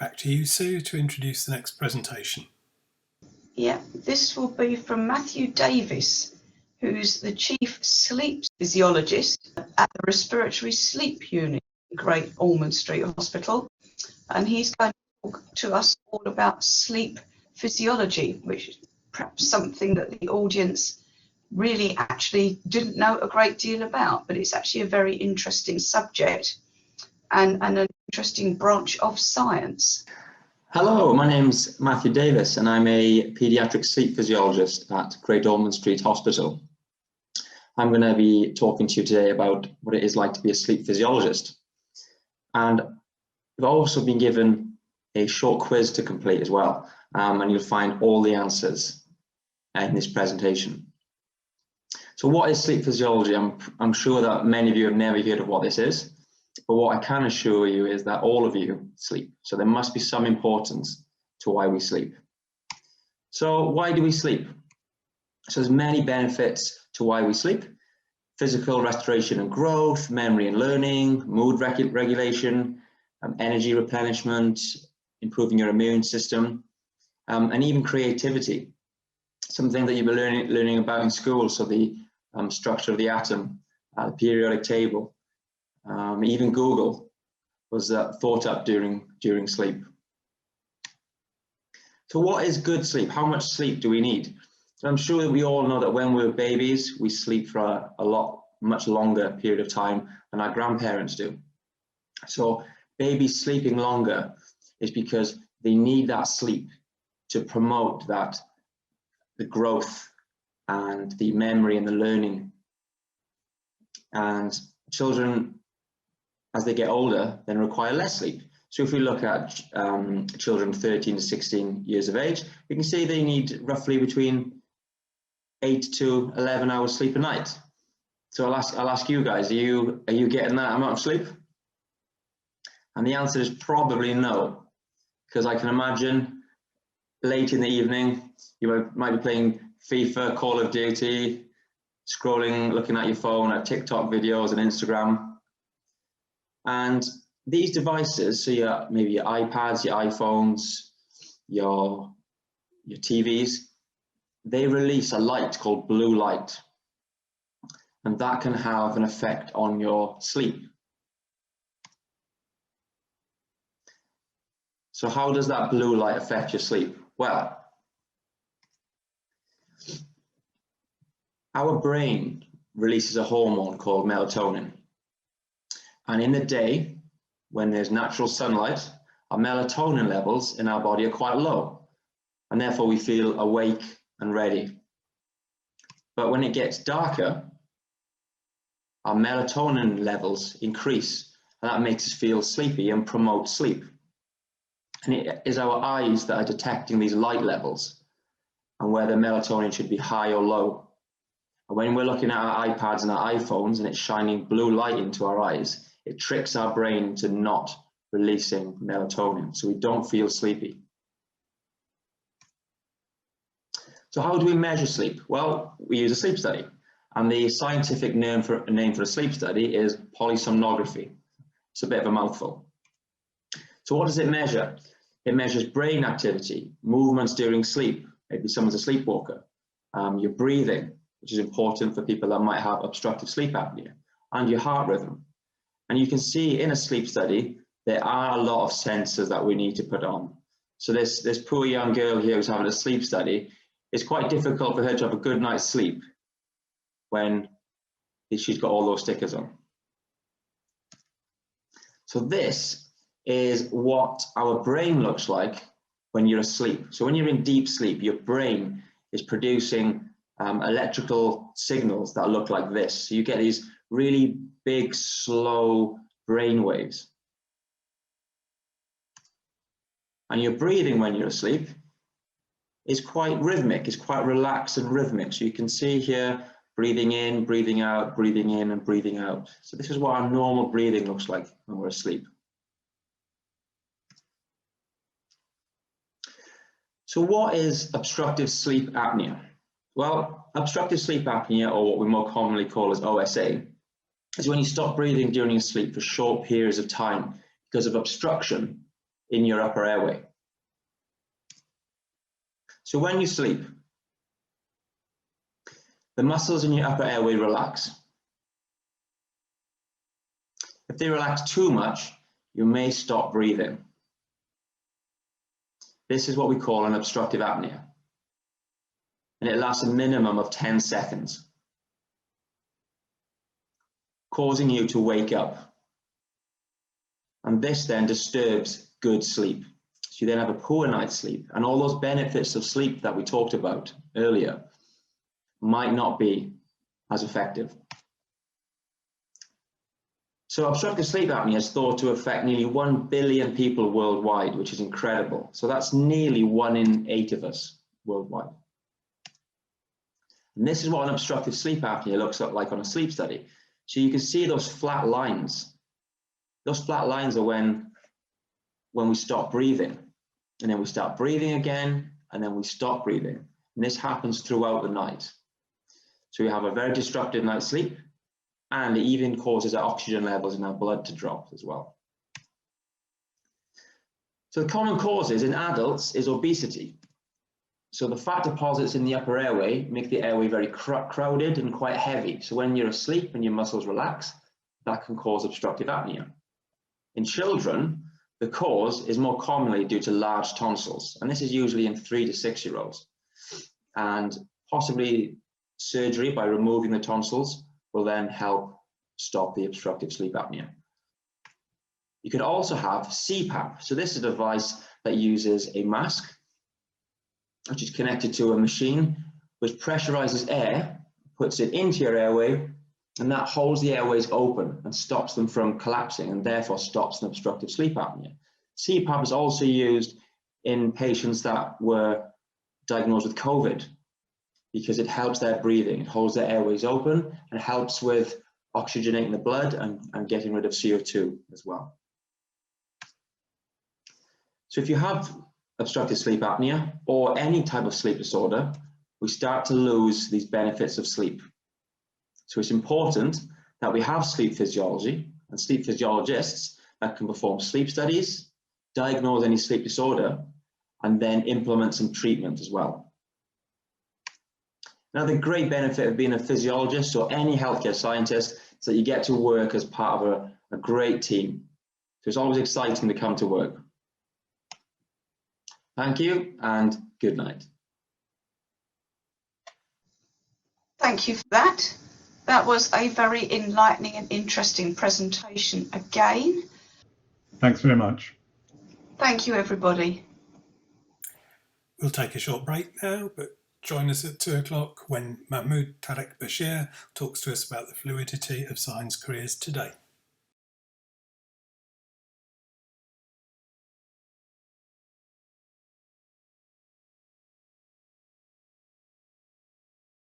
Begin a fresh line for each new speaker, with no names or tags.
Back to you, Sue, to introduce the next presentation.
Yeah, this will be from Matthew Davies, who's the Chief Sleep Physiologist at the Respiratory Sleep Unit at Great Ormond Street Hospital. And he's going to talk to us all about sleep physiology, which is perhaps something that the audience really actually didn't know a great deal about, but it's actually a very interesting subject and an interesting branch of science.
Hello, my name's Matthew Davies and I'm a paediatric sleep physiologist at Great Ormond Street Hospital. I'm going to be talking to you today about what it is like to be a sleep physiologist. And we've also been given a short quiz to complete as well, and you'll find all the answers in this presentation. So what is sleep physiology? I'm sure that many of you have never heard of what this is. But what I can assure you is that all of you sleep. So there must be some importance to why we sleep. So why do we sleep? So there's many benefits to why we sleep. Physical restoration and growth, memory and learning, mood regulation, energy replenishment, improving your immune system, and even creativity. Something that you've been learning about in school. So the structure of the atom, the periodic table. Even Google was thought up during sleep. So what is good sleep? How much sleep do we need? So I'm sure that we all know that when we're babies, we sleep for much longer period of time than our grandparents do. So babies sleeping longer is because they need that sleep to promote the growth and the memory and the learning. And children, as they get older, then require less sleep. So if we look at children 13 to 16 years of age, we can see they need roughly between 8 to 11 hours sleep a night. So I'll ask you guys, are you getting that amount of sleep? And the answer is probably no, because I can imagine late in the evening, you might be playing FIFA, Call of Duty, scrolling, looking at your phone at TikTok videos and Instagram. And these devices, so maybe your iPads, your iPhones, your TVs, they release a light called blue light. And that can have an effect on your sleep. So how does that blue light affect your sleep? Well, our brain releases a hormone called melatonin. And in the day, when there's natural sunlight, our melatonin levels in our body are quite low, and therefore we feel awake and ready. But when it gets darker, our melatonin levels increase, and that makes us feel sleepy and promotes sleep. And it is our eyes that are detecting these light levels and whether melatonin should be high or low. And when we're looking at our iPads and our iPhones and it's shining blue light into our eyes, it tricks our brain into not releasing melatonin, so we don't feel sleepy. So how do we measure sleep? Well, we use a sleep study, and the scientific name for a sleep study is polysomnography. It's a bit of a mouthful. So what does it measure? It measures brain activity, movements during sleep. Maybe someone's a sleepwalker. Your breathing, which is important for people that might have obstructive sleep apnea, and your heart rhythm. And you can see in a sleep study, there are a lot of sensors that we need to put on. So this poor young girl here who's having a sleep study, it's quite difficult for her to have a good night's sleep when she's got all those stickers on. So this is what our brain looks like when you're asleep. So when you're in deep sleep, your brain is producing electrical signals that look like this. So you get these really big, slow brain waves. And your breathing when you're asleep is quite rhythmic, it's quite relaxed and rhythmic. So you can see here, breathing in, breathing out, breathing in and breathing out. So this is what our normal breathing looks like when we're asleep. So what is obstructive sleep apnea? Well, obstructive sleep apnea, or what we more commonly call as OSA, is when you stop breathing during your sleep for short periods of time because of obstruction in your upper airway. So when you sleep, the muscles in your upper airway relax. If they relax too much, you may stop breathing. This is what we call an obstructive apnea, and it lasts a minimum of 10 seconds, causing you to wake up. And this then disturbs good sleep. So you then have a poor night's sleep, and all those benefits of sleep that we talked about earlier might not be as effective. So obstructive sleep apnea is thought to affect nearly 1 billion people worldwide, which is incredible. So that's nearly 1 in 8 of us worldwide. And this is what an obstructive sleep apnea looks like on a sleep study. So you can see those flat lines. Those flat lines are when we stop breathing, and then we start breathing again, and then we stop breathing. And this happens throughout the night. So we have a very disrupted night's sleep, and it even causes our oxygen levels in our blood to drop as well. So the common causes in adults is obesity. So the fat deposits in the upper airway make the airway very crowded and quite heavy. So when you're asleep and your muscles relax, that can cause obstructive apnea. In children, the cause is more commonly due to large tonsils, and this is usually in 3 to 6-year-olds. And possibly surgery by removing the tonsils will then help stop the obstructive sleep apnea. You could also have Cpap. So this is a device that uses a mask, which is connected to a machine, which pressurizes air, puts it into your airway, and that holds the airways open and stops them from collapsing, and therefore stops an obstructive sleep apnea. Cpap is also used in patients that were diagnosed with COVID, because it helps their breathing. It holds their airways open and helps with oxygenating the blood and getting rid of CO2 as well. So if you have obstructive sleep apnea or any type of sleep disorder, we start to lose these benefits of sleep. So it's important that we have sleep physiology and sleep physiologists that can perform sleep studies, diagnose any sleep disorder, and then implement some treatment as well. Now, the great benefit of being a physiologist or any healthcare scientist is that you get to work as part of a great team. So it's always exciting to come to work. Thank you and good night.
Thank you for that. That was a very enlightening and interesting presentation again.
Thanks very much.
Thank you, everybody.
We'll take a short break now, but join us at 2 o'clock when Mahmoud Tarek Bashir talks to us about the fluidity of science careers today.